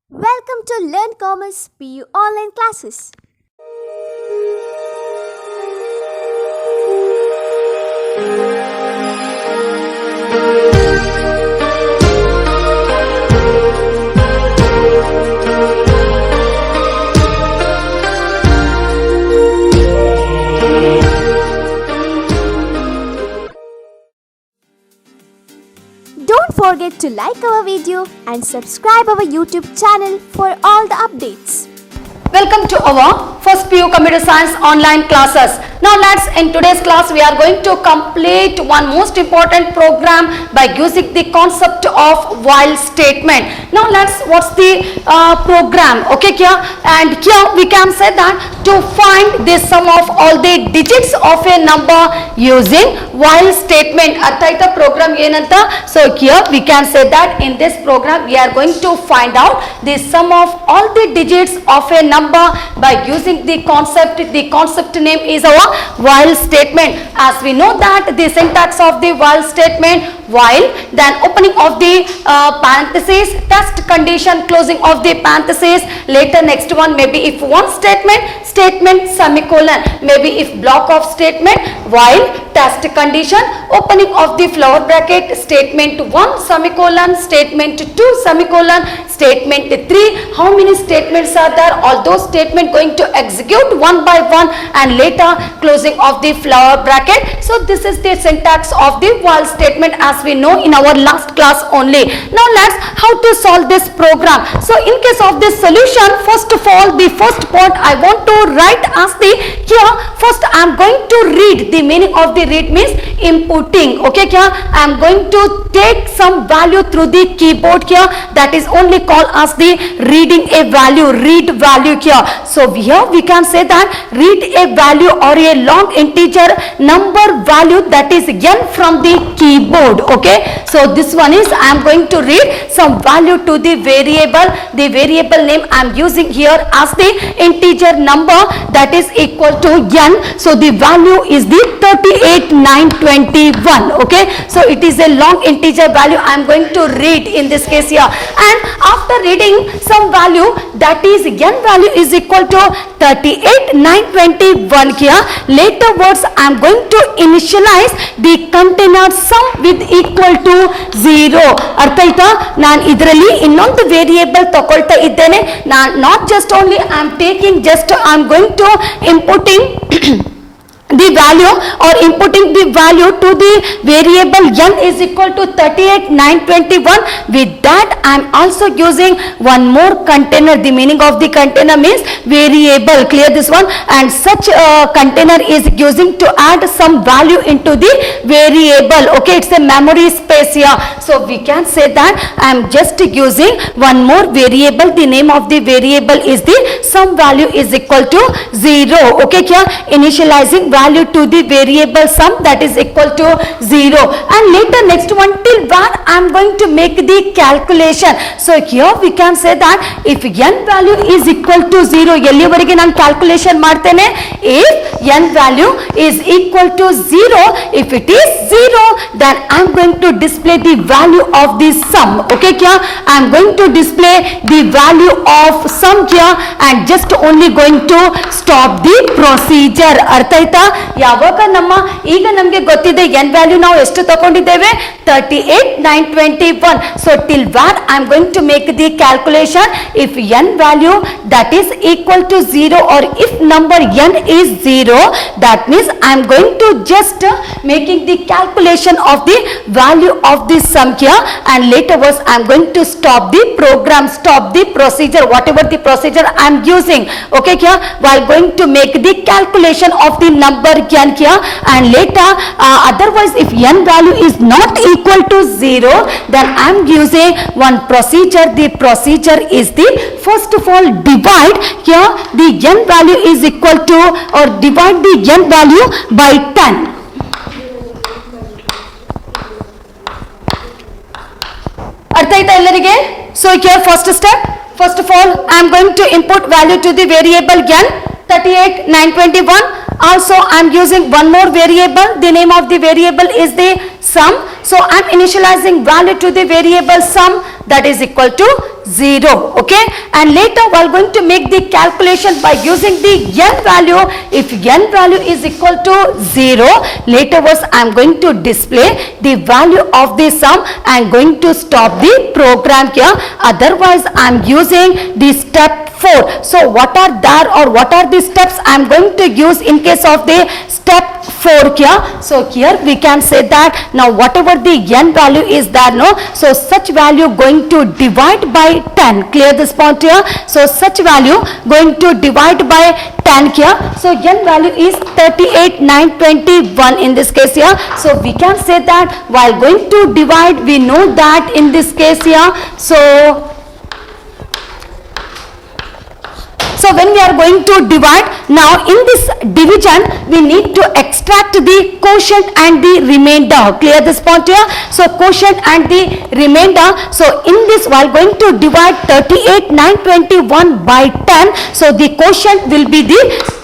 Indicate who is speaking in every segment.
Speaker 1: Welcome to Learn Commerce PU online classes. Don't forget to like our video and subscribe our YouTube channel for all the updates.
Speaker 2: Welcome to our first PU Computer Science online classes. Now in today's class we are going to complete one most important program by using the concept of while statement. Now what's the program? Okay, and here we can say that to find the sum of all the digits of a number using while statement. Arthaita program yenanta. So here we can say that in this program we are going to find out the sum of all the digits of a number by using the concept. The concept name is our while statement. As we know that the syntax of the while statement, while, then opening of the parenthesis, test condition, closing of the parenthesis, later next one maybe if one statement, statement semicolon, maybe if block of statement, while, test condition, opening of the flower bracket, statement 1 semicolon, statement 2 semicolon, statement 3. How many statements are there? All those statements going to execute one by one, and later closing of the flower bracket. So this is the syntax of the while statement as we know in our last class only. Now how to solve this program. So in case of this solution, first of all, the first point I want to write as the here first I am going to read. The meaning of the read means inputting. Okay, I am going to take some value through the keyboard here, that is only called as the reading a value, read value here. So here we can say that read a value or a long integer number value, that is n from the keyboard. Okay, so this one is I am going to read some value to the variable. The variable name I am using here as the integer number, that is equal to n. So the value is the 38,921. Okay, so it is a long integer value I am going to read in this case here. And after reading some value, that is n value is equal to 38,921 here. Later words I am going to initialize the container sum with equal to 0. ಅರ್ಥ ಆಯ್ತಾ? ನಾನು ಇದರಲ್ಲಿ ಇನ್ನೊಂದು variable ತಗೊಳ್ತಾ ಇದ್ದೇನೆ. not just only I am taking, just I am going to inputting the value or inputting the value to the variable n is equal to 38,921. With that I am also using one more container. The meaning of the container means variable. Clear this one? And such a container is using to add some value into the variable. Okay, it's a memory space here. So we can say that I am just using one more variable. The name of the variable is the sum value is equal to 0. Okay, initializing value to the variable sum, that is equal to 0. And later next one, till where I am going to make the calculation. So here we can say that if n value is equal to 0, ಎಲ್ಲಿವರೆಗೆ ನಾನು calculation ಮಾಡ್ತೇನೆ, if n value is equal to 0, if it is 0, then I am going to display the value of the sum. Okay, I am going to display the value of sum here and just only going to stop the procedure. ಅರ್ಥ ಆಯ್ತಾ? ಯಾವಾಗ ಈಗ ನಮಗೆ ಗೊತ್ತಿದೆ n value ನಾವು ಎಷ್ಟು ತಗೊಂಡಿದ್ದೇವೆ, 38,921. so till where I am going to make the calculation. If n value that is equal to 0 or if number n is 0, that means I am going to just making the calculation of the value of the sum here, and later was I am going to stop the program, stop the procedure, whatever the procedure I am using. Okay, while going to make the calculation of the number n here, and later otherwise if n value is not equal to 0, then I am using one procedure. The procedure is the first of all divide here the n value is equal to, or divide the n value by 10. ಅರ್ಥ ಆಯ್ತಾ ಎಲ್ಲರಿಗೆ? So here first step, first of all I am going to input value to the variable n, 38,921. Also I am using one more variable. The name of the variable is the sum. So I am initializing value to the variable sum, that is equal to 0. Okay, and later we are going to make the calculation by using the n value. If n value is equal to 0, later was I am going to display the value of the sum. I am going to stop the program here, otherwise I am using the step 4. So what are there, or what are the steps I am going to use in case of the step 4 here? So here we can say that now whatever the n value is there, no, so such value going to divide by 10. Clear this point here? So such value going to divide by 10 here. So n value is 38,921 in this case here. So we can say that while going to divide, we know that in this case here, so when we are going to divide, now in this division we need to extract the quotient and the remainder. Clear this point here? So quotient and the remainder. So in this, while going to divide 38,921 by 10, so the quotient will be the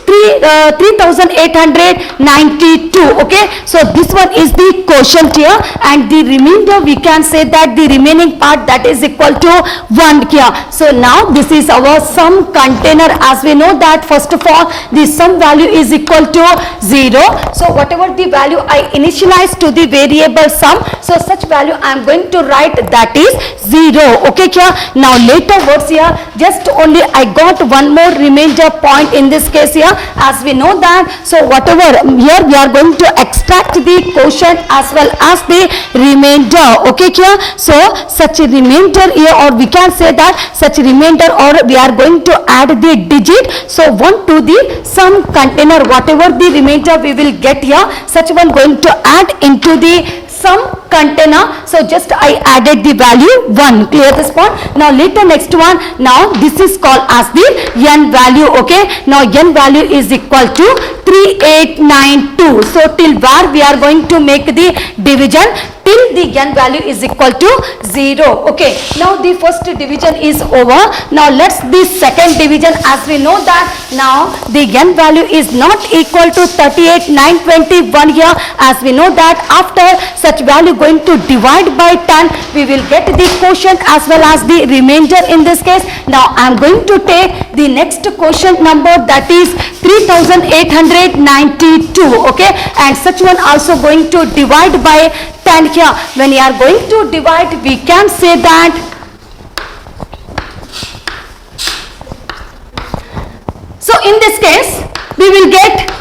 Speaker 2: 3,892. Okay, so this one is the quotient here, and the remainder we can say that the remaining part, that is equal to 1 here. So now this is our sum container. As we know that first of all the sum value is equal to 0. So whatever the value I initialize to the variable sum, so such value I am going to write, that is 0. Okay here. Now later words here, just only I got one more remainder point in this case here. As we know that, so whatever here we are going to extract the quotient as well as the remainder. Okay here. So such a remainder here, or we can say that such remainder, or we are going to add the digit. So 1 to the sum container, whatever the remainder we will get here, such one going to add into the sum container. So just I added the value 1. Clear this point? Now later next one, now this is called as the n value. Okay, now n value is equal to 3892. So till where we are going to make the division? Till the n value is equal to 0. Okay, now the first division is over. Now let's the second division. As we know that now the n value is not equal to 38,921 here. As we know that after such value going to divide by 10, we will get the quotient as well as the remainder in this case. Now I am going to take the next quotient number, that is 3,892. Okay, and such one also going to divide by 10 here. When you are going to divide, we can say that so in this case we will get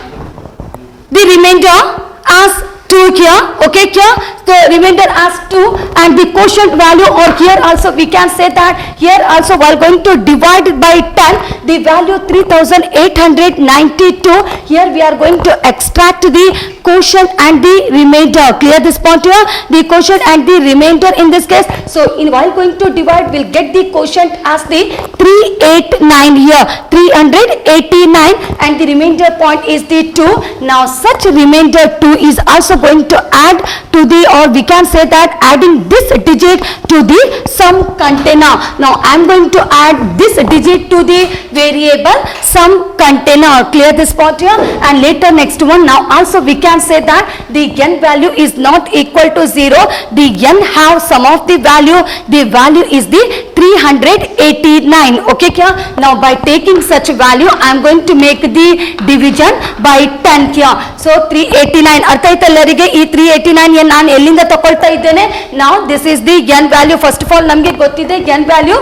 Speaker 2: the remainder as 2 here. Okay here, so remainder as 2, and the quotient value, or here also we can say that here also while going to divide by 10, the value 3,892, here we are going to extract the quotient and the remainder. Clear this point here? The quotient and the remainder in this case. So in while going to divide, we'll get the quotient as the 389 here, 389, and the remainder point is the 2. Now such remainder 2 is also going to add to the, or we can say that adding this digit to the sum container. Now I am going to add this digit to the variable sum container. Clear this point here? And later next one, now also we can say that the n value is not equal to 0. The n have some of the value is the 389. Okay here. Now by taking such value, I am going to make the division by 10 here. So 389 ಅರ್ಥ ಆಯ್ತಾ ಎಲ್ಲರಿಗೆ? ಈ 389 ನಾನು ಎಲ್ಲಿಂದ ತಗೊಳ್ತಾ ಇದ್ದೇನೆ? Now this is the n value. First of all ನಮಗೆ ಗೊತ್ತಿದೆ n value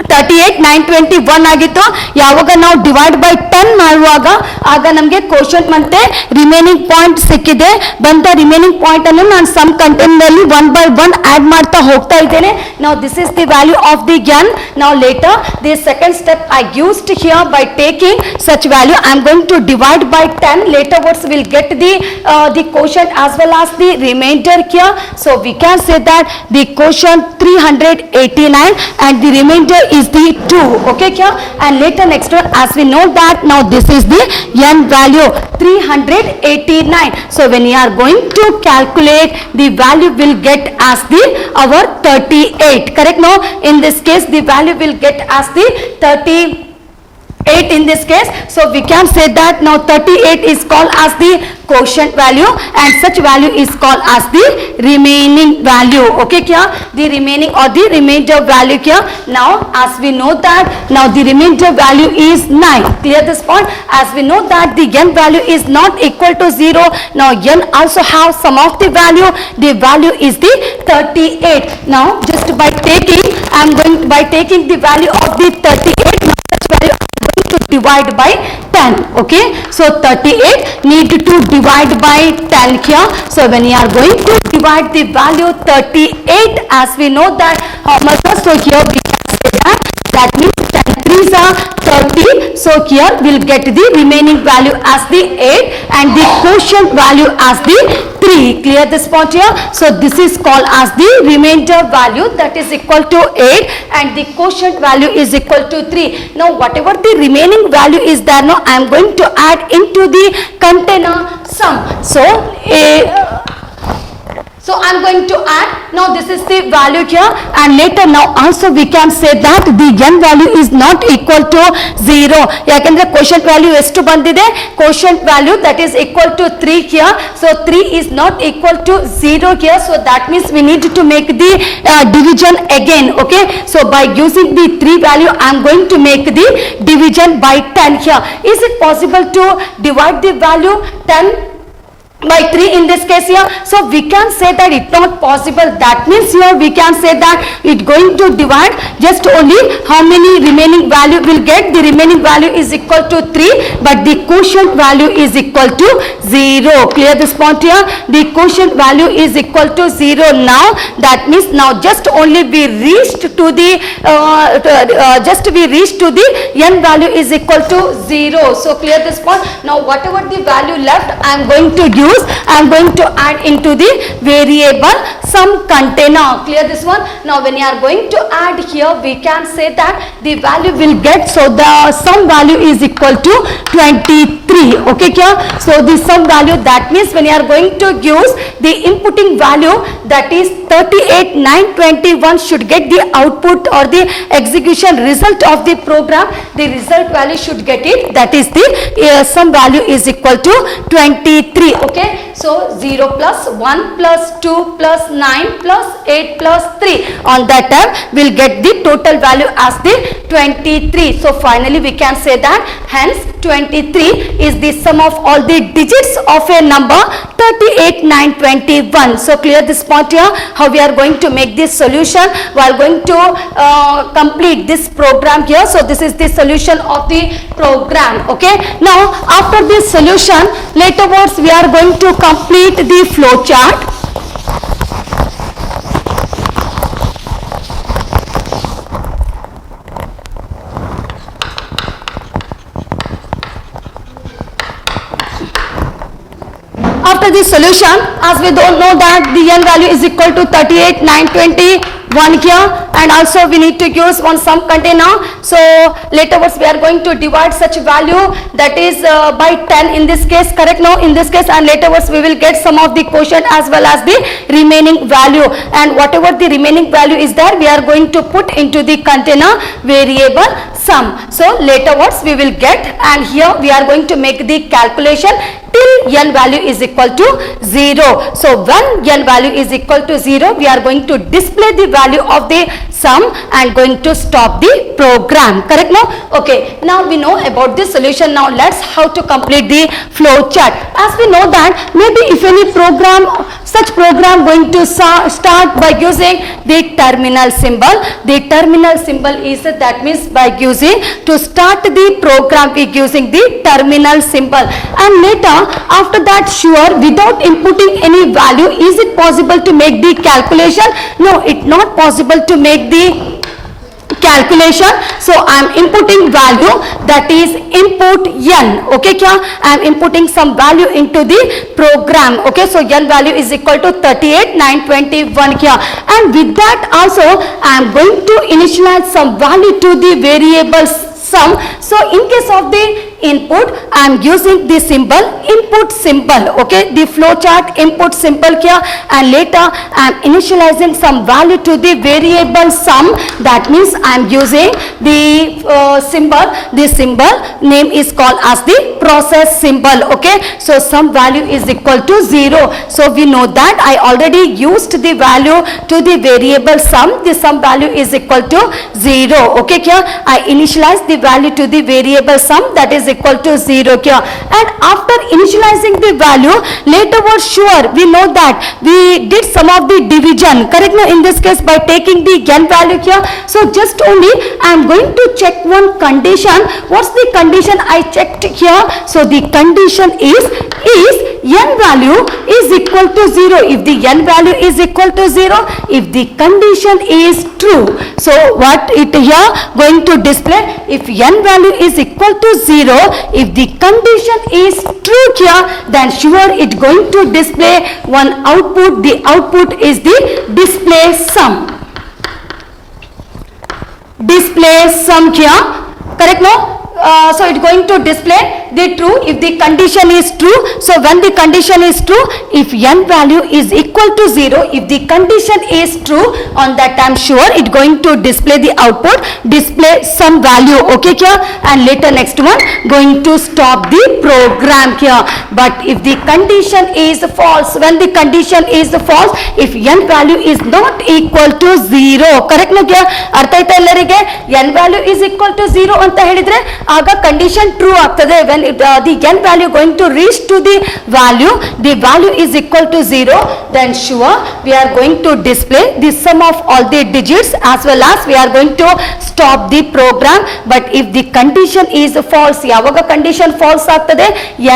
Speaker 2: 38,921 ಆಗಿತ್ತು. ಯಾವಾಗ ನಾವು ಡಿವೈಡ್ ಬೈ 10 ಮಾಡುವಾಗ ಆಗ ನಮಗೆ ಕ್ವೋಷಂಟ್ ಮತ್ತೆ ರಿಮೈನಿಂಗ್ ಪಾಯಿಂಟ್ ಸಿಕ್ಕಿದೆ. ಬಂತ ರಿಮೈನಿಂಗ್ ಪಾಯಿಂಟ್ ಅನ್ನು ನಾನು ಸಮ್ ಕಂಟೆಂಟ್ ನಲ್ಲಿ 1 by 1 ಆಡ್ ಮಾಡ್ತಾ ಹೋಗ್ತಾ ಇದ್ದೇನೆ. Now this is the value of the n. Now later the second step I used here by taking such value, I am going to divide by 10. Later words will get the quotient as well as the remainder here. So we can say that the quotient 389 and the remainder is the 2. Okay here. And later next one, as we know that now this is the n value 389. So when you are going to calculate, the value will get as the our 38. Correct? Now in this case the value will get as the 38. 8 in this case. So we can say that now 38 is called as the quotient value and such value is called as the remaining value. Okay kya? The remaining or the remainder value kya? Now as we know that now the remainder value is 9. Clear this point? As we know that the n value is not equal to 0. Now n also have some of the value. The value is the 38. Now just by taking the value of the 38, now such value to divide by 10. Okay, so 38 need to divide by 10 here. So when you are going to divide the value 38, as we know that how much, so here we can say that means 10 threes are 30. So here we'll get the remaining value as the 8 and the quotient value as the 3. Clear this point here? So this is called as the remainder value, that is equal to 8 and the quotient value is equal to 3. Now whatever the remaining value is there, now I am going to add into the container sum. So I am going to add, now this is the value here and later now also we can say that the n value is not equal to 0. ಯಾಕಂದ್ರೆ quotient value ಎಷ್ಟು ಬಂದಿದೆ, quotient value that is equal to 3 here. So 3 is not equal to 0 here. So that means we need to make the division again. Okay. So by using the 3 value I am going to make the division by 10 here. Is it possible to divide the value 10 by 3 in this case here? So we can say that it's not possible. That means here we can say that it's going to divide just only how many remaining value will get. The remaining value is equal to 3 but the quotient value is equal to 0. Clear this point here? The quotient value is equal to 0 now. That means now just only we reached to the n value is equal to 0. So clear this point. Now whatever the value left I am going to use, I am going to add into the variable sum container. Clear this one? Now when you are going to add here, we can say that the value will get, so the sum value is equal to 23. Okay kya? So the sum value, that means when you are going to use the inputting value, that is 38,921 should get the output or the execution result of the program. The result value should get it, that is the sum value is equal to 23. Okay, so 0 plus 1 plus 2 plus 9 plus 8 plus 3, on that time we'll get the total value as the 23. So finally we can say that hence 23 is the sum of all the digits of a number 38,921. So clear this point here, how we are going to make this solution. We are going to complete this program here. So this is the solution of the program. Okay, now after this solution, laterwards we are going to complete the flow chart. After this solution, as we don't know that the n value is equal to 38,921 here, and also we need to use one sum container. So laterwards we are going to divide such value, that is by 10 in this case, correct? Now in this case, and laterwards we will get some of the quotient as well as the remaining value, and whatever the remaining value is there, we are going to put into the container variable sum. So laterwards we will get, and here we are going to make the calculation till n value is equal to 0. So when n value is equal to 0, we are going to display the value of the sum and going to stop the program, correct? Now okay, now we know about the solution. Now let's how to complete the flow chart. As we know that maybe if any program, such program going to start by using the terminal symbol. The terminal symbol is that means by using to start the program we using the terminal symbol, and later after that sure without inputting any value, is it possible to make the calculation? No, it's not possible to make the calculation. So I am inputting value, that is input n. Okay kya? I am inputting some value into the program. Okay, so n value is equal to 38,921 here, and with that also I am going to initialize some value to the variable sum. So in case of the input, I am using the symbol input symbol. Okay, the flow chart input symbol here, and later I am initializing some value to the variable sum. That means I am using the symbol. The symbol name is called as the process symbol. Okay, so some value is equal to 0. So we know that I already used the value to the variable sum. The sum value is equal to 0. Okay, here I initialize the value to the variable sum, that is equal to 0 here. And after initializing the value, later was sure we know that we did some of the division, correct? Now in this case by taking the n value here, so just only I am going to check one condition. What's the condition I checked here? So the condition is n value is equal to 0. If the n value is equal to 0, if the condition is true, so what it here going to display? If n value is equal to 0, if the condition is true here, then sure it going to display one output. The output is the display sum. Display sum here, correct? No? So it going to display the true if the condition is true. So when the condition is true, if n value is equal to 0, if the condition is true, on that time sure it going to display the output, display some value. Okay here, and later next one going to stop the program here. But if the condition is false, when the condition is false, if n value is not equal to 0, correct no here? ಅರ್ಥ ಆಯ್ತಾ ಎಲ್ಲರಿಗೆ? n value is equal to 0 ಅಂತ ಹೇಳಿದ್ರೆ ಆಗ condition true ಆಗ್ತದೆ. when the n value going to reach to the value is equal to 0, then sure we are going to display the sum of all the digits, as well as we are going to stop the program. But if the condition is false, ಯಾವಾಗ condition false ಆಗ್ತದೆ?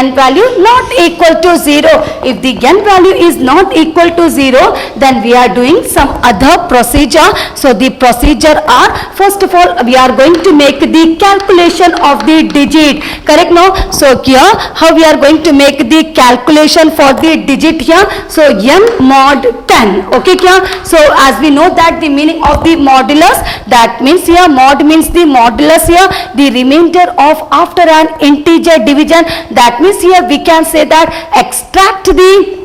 Speaker 2: n value not equal to 0. if the n value is not equal to 0, then we are doing some other procedure. So the procedure are, first of all we are going to make the calculation of the digit, correct? No? So here how we are going to make the calculation for the digit here? So m mod 10. Okay here, so as we know that the meaning of the modulus, that means here mod means the modulus here, the remainder of after an integer division. That means here we can say that extract the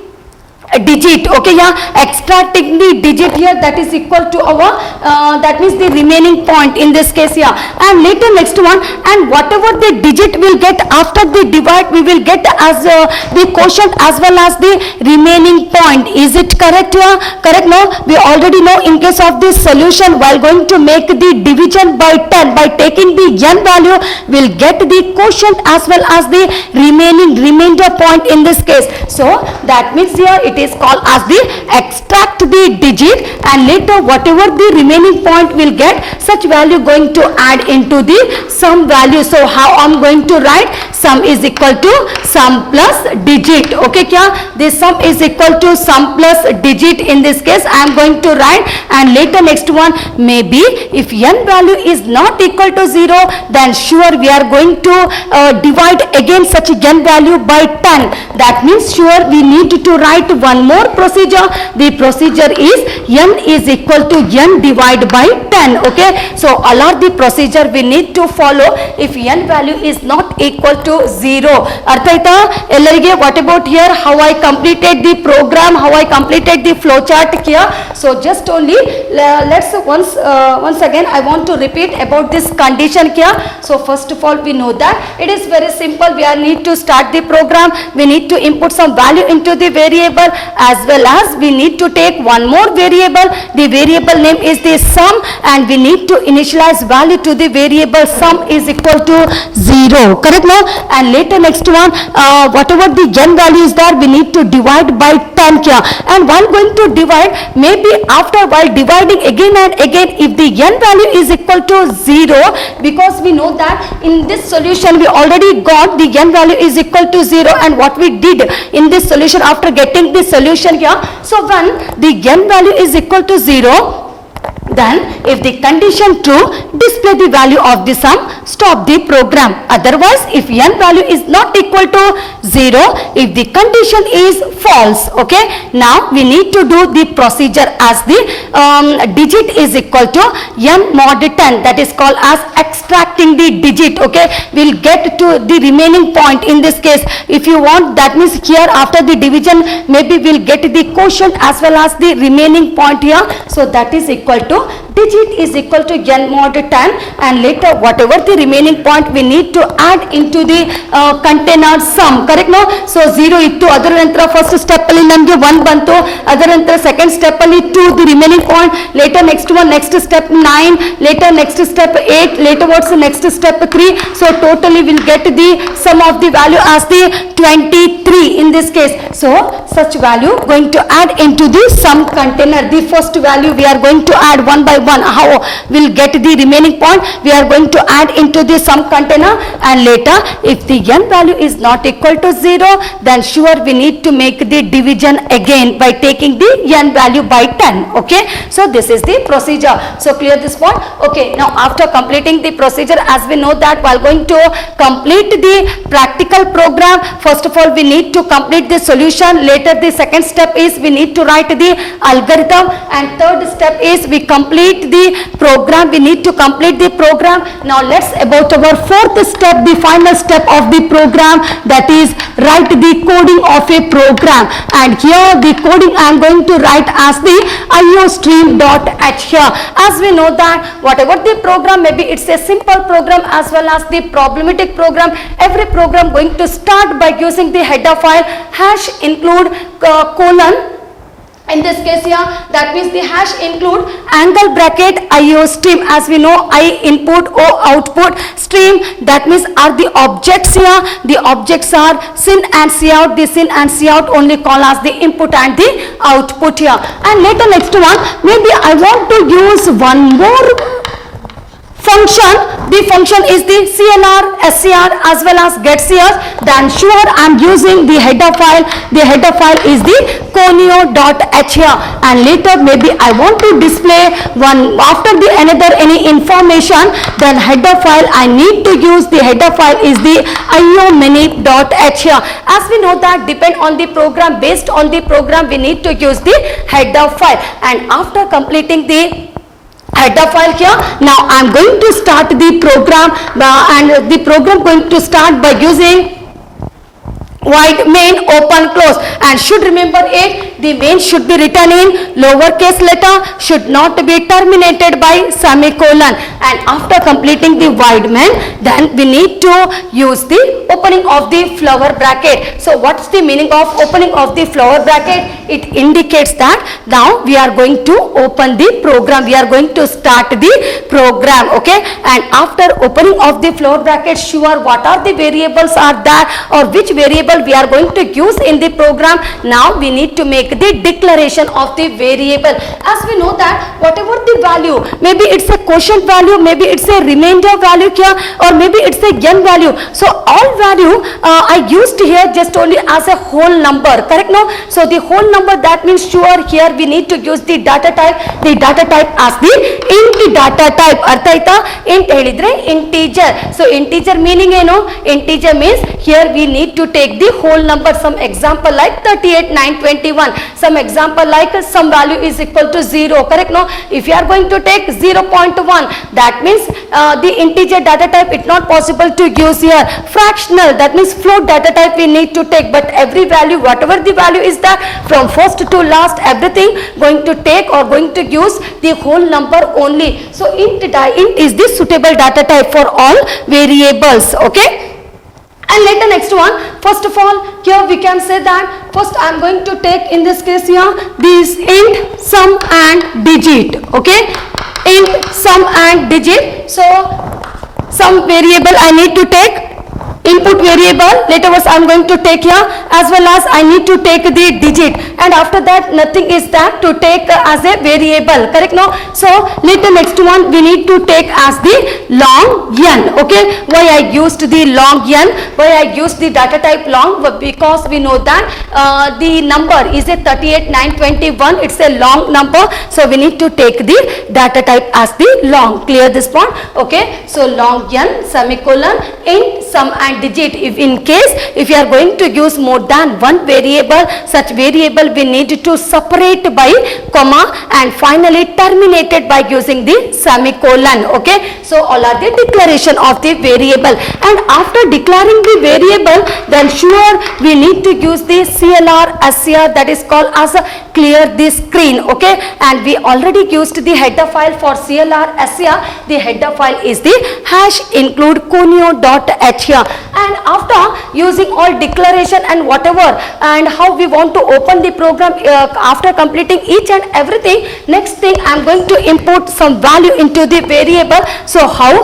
Speaker 2: digit. Okay, yeah, extracting the digit here, that is equal to our that means the remaining point in this case here. And later next one, and whatever the digit will get after the divide, we will get as the quotient as well as the remaining point. Is it correct here? Correct? No, we already know in case of this solution, while going to make the division by 10, by taking the n value, will get the quotient as well as the remainder point in this case. So that means here it is called as the extract the digit, and later whatever the remaining point will get, such value going to add into the sum value. So how I'm going to write? Sum is equal to sum plus digit. Okay, kya? This sum is equal to sum plus digit. In this case I am going to write, and later next one, maybe if n value is not equal to 0, then sure we are going to divide again such n value by 10. That means sure we need to write one more procedure. The procedure is n is equal to n divided by 10. Okay, so all are the procedure we need to follow if n value is not equal to 0. ಅರ್ಥ ಆಯ್ತಾ ಎಲ್ಲರಿಗೆ? What about here? How I completed the program, how I completed the flow chart here. So just only let's once again I want to repeat about this condition here. So first of all we know that it is very simple. We are need to start the program. We need to input some value into the variable, as well as we need to take one more variable. The variable name is the sum, and we need to initialize value to the variable sum is equal to 0. Correct now? And later next one, whatever the n value is there, we need to divide by 10 here. And while going to divide, maybe after while dividing again and again, if the n value is equal to 0, because we know that in this solution we already got the n value is equal to 0, and what we did in this solution after getting the solution here, so when the n value is equal to 0, then if the condition true, display the value of the sum. stop the program. Otherwise, if n value is not equal to 0, if the condition is false, okay, now we need to do the procedure as the digit is equal to n mod 10, that is called as extracting the digit, okay. We'll get to the remaining point in this case. If you want, that means here after the division, maybe we'll get the quotient as well as the remaining point here. So that is equal to digit is equal to n mod 10, and later whatever the remaining point we need to add into the container sum, correct no? So 0 ittu, ಅದರ ನಂತರ first step ಅಲ್ಲಿ ನಮಗೆ 1 ಬಂತು, ಅದರ ನಂತರ second step ಅಲ್ಲಿ 2 the remaining point, later next one, next step 9, later next step 8, later what's the next step 3. So totally we'll get the sum of the value as the 23 in this case. So such value going to add into the sum container. The first value we are going to add one by one. How we'll get the remaining point? We are going to add into the sum container, and later if the n value is not equal to 0, then sure we need to make the division again by taking the n value by 10, okay. So this is the procedure. So clear this point? Okay, now after completing the procedure, as we know that while going to complete the practical program, first of all we need to complete the solution, later the second step is we need to write the algorithm, and third step is we complete the program, we need to complete the program. Now let's about our fourth step, the final step of the program, that is write the coding of a program. And here the coding I am going to write as the iostream.h here. As we know that whatever the program, maybe it's a simple program as well as the problematic program, every program going to start by using the header file hash include colon. In this case here, that means the hash include angle bracket iostream. As we know, I input, O output, stream, that means are the objects here. The objects are sin and cout. The sin and cout only call as the input and the output here. And later next one, maybe I want to use one more function. The function is the clr, scr as well as getCR. Then sure I am using the header file. The header file is the conio.h here, and later maybe I want to display one after the another any information, then header file I need to use the header file is the iomany.h here. As we know that depend on the program, based on the program we need to use the header file. And after completing the header file here, now I am going to start the program, and the program going to start by using void main open close, and should remember it, the main should be written in lowercase letter, should not be terminated by semicolon. And after completing the void main, then we need to use the opening of the flower bracket. So what's the meaning of opening of the flower bracket? It indicates that now we are going to open the program, we are going to start the program, okay. And after opening of the flower bracket, sure what are the variables are there, or which variable we are going to use in the program. Now we need to make the declaration of the variable. As we know that whatever the value, maybe it's a quotient value, maybe it's a remainder value here, or maybe it's a n value. So all value I used here just only as a whole number, correct no? So the whole number, that means sure here we need to use the data type as the int data type. Artha aita? Int helidre integer. So integer meaning eno? Integer means here we need to take the whole number. Some example like 38,921, some example like some value is equal to 0, correct no? If you are going to take 0.1, that means the integer data type it not possible to use here. Fractional, that means float data type we need to take, but every value, whatever the value is that from first to last, everything going to take or going to use the whole number only. So int is the suitable data type for all variables, okay. And later next one, first of all here we can say that first I am going to take in this case here this int sum and digit, okay. Int sum and digit. So some variable I need to take input variable, later was I am going to take here, as well as I need to take the digit, and after that nothing is that to take as a variable, correct no? So later next one we need to take as the long n, okay? Why I used the long n, why I used the data type long? Because we know that the number is a 38921, it's a long number, so we need to take the data type as the long. Clear this point? Okay, so long n semicolon int sum and digit. If in case if you are going to use more than one variable, such variable we need to separate by comma and finally terminated by using the semicolon. Okay, so all are the declaration of the variable, and after declaring the variable, then sure we need to use the CLR SCR, that is called as a clear the screen. Okay, and we already used the header file for CLR SCR. The header file is the hash include conio.h here, and after using all declaration and whatever and how we want to open the program, after completing each and everything, next thing I am going to input some value into the variable. So how?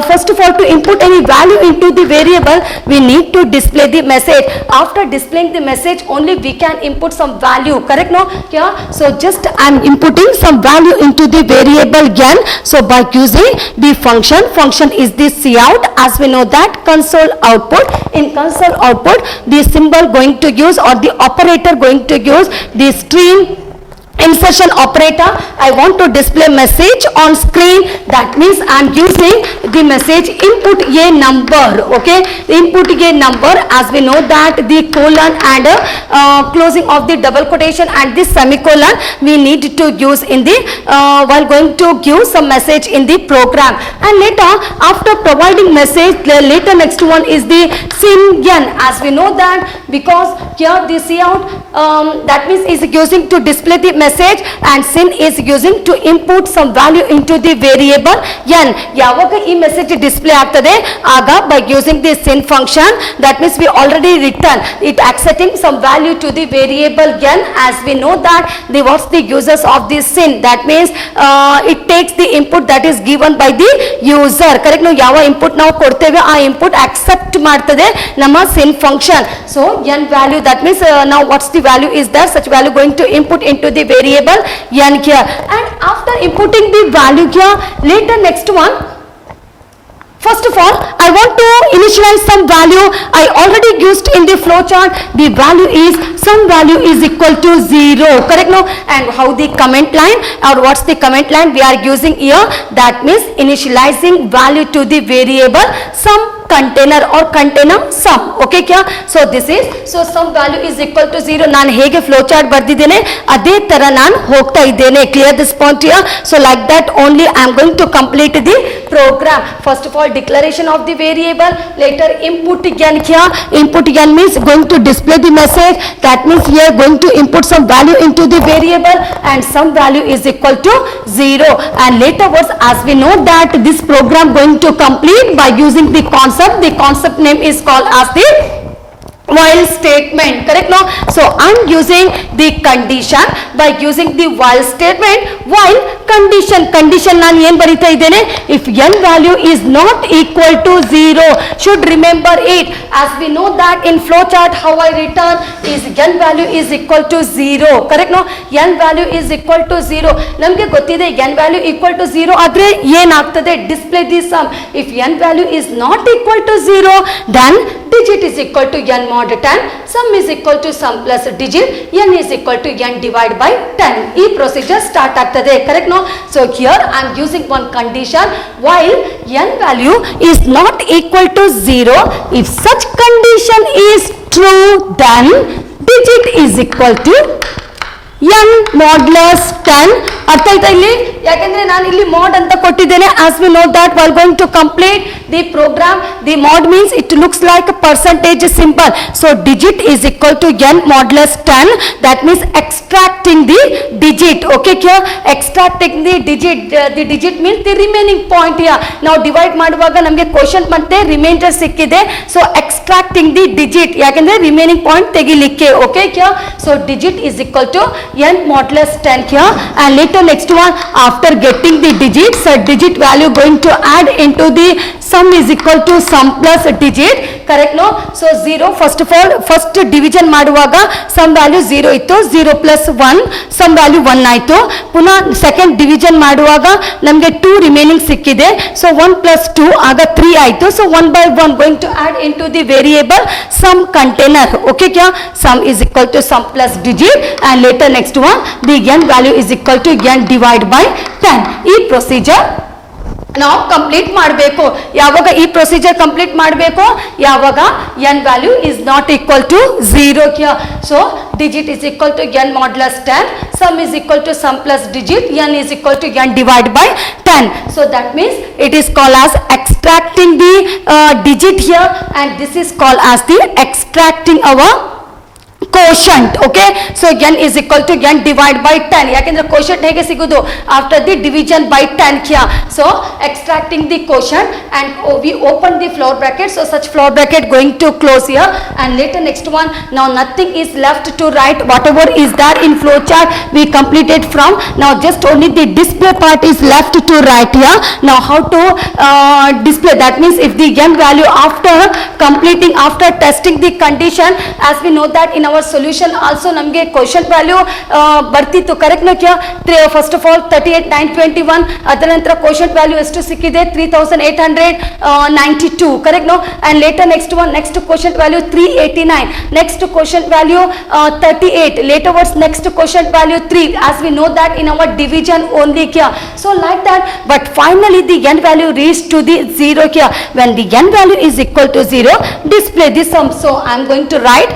Speaker 2: First of all, to input any value into the variable, we need to display the message. After displaying the message only we can input some value, correct no? Yeah, so just I am inputting some value into the variable n. So by using the function is the cout, as we know that console output. In console output, the symbol going to use or the operator going to use the string insertion operator. I want to display message on screen, that means I am using the message input a number. Okay, input a number, as we know that the colon and closing of the double quotation and this semicolon we need to use in the while going to give some message in the program, and later after providing message, later next one is the sin n, as we know that because here the cout that means is using to display the message and sin is using to input some value into the variable n. ಯಾವಾಗ ಈ message display ಆಗ್ತದೆ ಆಗ by using the sin function, that means we already written it accepting some value to the variable n, as we know that the what's the uses of the sin, that means it takes the input that is given by the user, correct no? ಯಾವ input ನಾವು ಕೊಡ್ತೇವೆ ಆ input accept ಮಾಡ್ತದೆ ನಮ್ಮ sin function. So n value, that means now what's the value is there, such value going to input into the variable n here, and after inputting the value here, later next one, first of all I want to initialize some value. I already used in the flowchart, the value is some value is equal to 0, correct no? And how the comment line or what's the comment line we are using here, that means initializing value to the variable some container or container sum. Okay kya? So this is, so some value is equal to 0. ನಾನು ಹೇಗೆ flow chart ಬರ್ದಿದ್ದೇನೆ ಅದೇ ತರ ನಾನು ಹೋಗ್ತಾ ಇದ್ದೇನೆ. Clear this point here? So like that only I am going to complete the program. First of all, declaration of the variable, later input n here. Input n means going to display the message, that means here going to input some value into the variable and some value is equal to 0, and later was, as we know that this program going to complete by using the concept name is called as the while statement, correct no? So I am using the condition by using the while statement. While condition ನಾನು ಏನು ಬರೀತಾ ಇದ್ದೇನೆ, if n value is not equal to 0, should remember it, as we know that in flow chart how I return is n value is equal to 0, correct no? n value is equal to 0, ನಮಗೆ ಗೊತ್ತಿದೆ n value equal to 0 ಆದ್ರೆ ಏನಾಗ್ತದೆ, display the sum. If n value is not equal to 0, then digit is equal to n mod 10, sum is equal to sum plus digit, n is equal to n divided by 10. ಈ procedure start ಆಗ್ತದೆ, correct no? So here I am using one condition, while n value is not equal to 0, if such condition is true, then digit is equal to n modulus 10. ಅರ್ಥ ಆಯ್ತಾ ಇಲ್ಲಿ? ಯಾಕಂದ್ರೆ ನಾನು ಇಲ್ಲಿ mod ಅಂತ ಕೊಟ್ಟಿದ್ದೇನೆ, as we know that while going to complete the program, the mod means it looks like a percentage symbol, so digit is equal to n modulus 10, that means extracting the digit. Okay here, extracting the digit means the remaining point here. ನಾವು divide ಮಾಡುವಾಗ ನಮಗೆ ಕ್ವೋಷಂಟ್ ಮತ್ತೆ reminder ಸಿಕ್ಕಿದೆ, so extracting the digit ಯಾಕಂದ್ರೆ remaining point ತೆಗಿಲಿಕ್ಕೆ okay क्या so digit is equal to n modulus 10 क्या and later next one after getting the digits so digit value going to add into the sum is equal to sum plus digit correct no so 0 first of all first division ಮಾಡುವಾಗ sum value 0 ಇತ್ತು 0 plus 1 sum value 1 ಆಯ್ತು ಪುನಃ second division ಮಾಡುವಾಗ ನಮಗೆ 2 remaining ಸಿಕ್ಕಿದೆ so 1 plus 2 ಆಗ 3 ಆಯ್ತು so 1 by 1 going to add into the variable sum container okay क्या sum is equal to sum plus digit and later next one the n value is equal to n divided by 10 ಈ procedure ನಾವು complete ಮಾಡಬೇಕು ಯಾವಾಗ ಈ procedure complete ಮಾಡಬೇಕು ಯಾವಾಗ n value is not equal to 0 ಕ್ಯಾ so digit is equal to n modulus 10 sum is equal to sum plus digit n is equal to n divided by 10 so that means it is called as extracting the digit here and this is called as the extracting our quotient okay so n is equal to n divided by 10 ಯಾಕೆಂದ್ರೆ quotient ಹೇಗೆ ಸಿಗೋದು after the division by 10 क्या so extracting the quotient and we open the floor bracket so such floor bracket going to close here and later next one now nothing is left to write whatever is there in flow chart we completed from now just only the display part is left to write here now how to display that means if the n value after completing after testing the condition as we know that in our solution also ನಮಗೆ ಕ್ವೋಷಂಟ್ value ಬರ್ತಿತ್ತು correct ನಾ ಕ್ಯಾ first of all 38,921 ಅದರ ನಂತರ ಕ್ವೋಷಂಟ್ value ಎಷ್ಟು ಸಿಕ್ಕಿದೆ 3,892 correct no and later next one next quotient value 389 next quotient value 38 later words next quotient value 3 as we know that in our division only kya so like that but finally the n value reached to the 0 kya when the n value is equal to 0 display this sum so I am going to write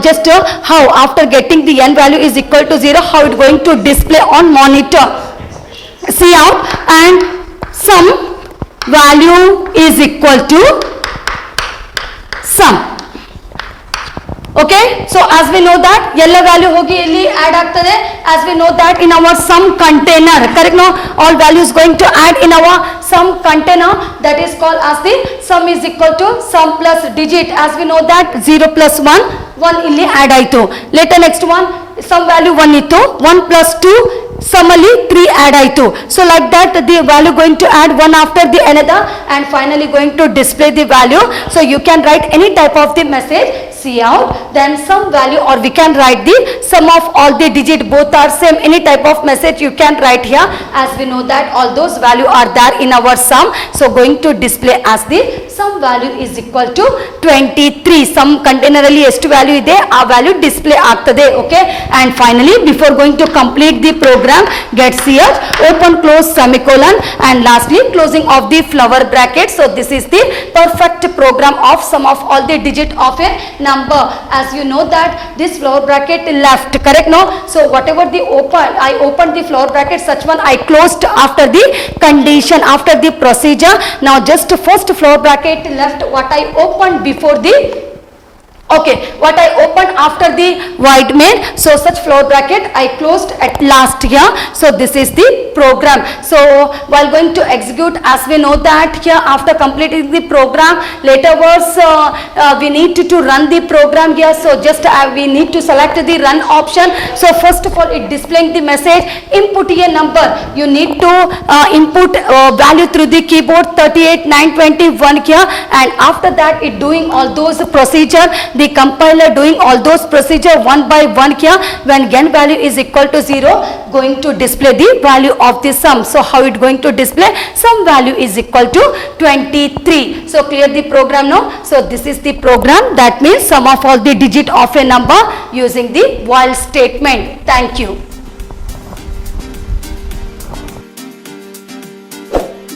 Speaker 2: just how after getting the n value is equal to 0 how it going to display on monitor see out and sum value is equal to sum okay so as we know that ಎಲ್ಲ value ಹೋಗಿ ಇಲ್ಲಿ add ಆಗ್ತದೆ as we know that in our sum container correct no all values going to add in our sum container that is called as the sum is equal to sum plus digit as we know that 0 plus 1 ಇಲ್ಲಿ add ಆಯ್ತು later next one sum value 1 ಇತ್ತು 1 plus 2 sum ಅಲ್ಲಿ 3 add ಆಯ್ತು so like that the value going to add one after the another and finally going to display the value so you can write any type of the message see out then some value or we can write the sum of all the digit both are same any type of message you can write here as we know that all those value are there in our sum so going to display as the sum value is equal to 23 sum container ಅಲ್ಲಿ ಎಷ್ಟು value ಇದೆ ಆ value display ಆಗ್ತದೆ okay and finally before going to complete the program get here open close semicolon and lastly closing of the flower bracket so this is the perfect program of sum of all the digit of a number as you know that this flower bracket left correct no so whatever the I opened the flower bracket such one I closed after the condition after the procedure now just first flower bracket left what I opened before the okay what I opened after the void main so such floor bracket I closed at last here so this is the program so while going to execute as we know that here after completing the program later was we need to run the program here so just we need to select the run option so first of all it displaying the message input a number you need to input value through the keyboard 38,921 here and after that it doing all those procedure the compiler doing all those procedure one by one here when n value is equal to 0 going to display the value of the sum so how it going to display sum value is equal to 23 so clear the program now so this is the program that means sum of all the digit of a number using the while statement thank you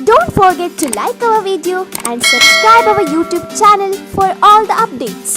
Speaker 1: Don't forget to like our video and subscribe our YouTube channel for all the updates.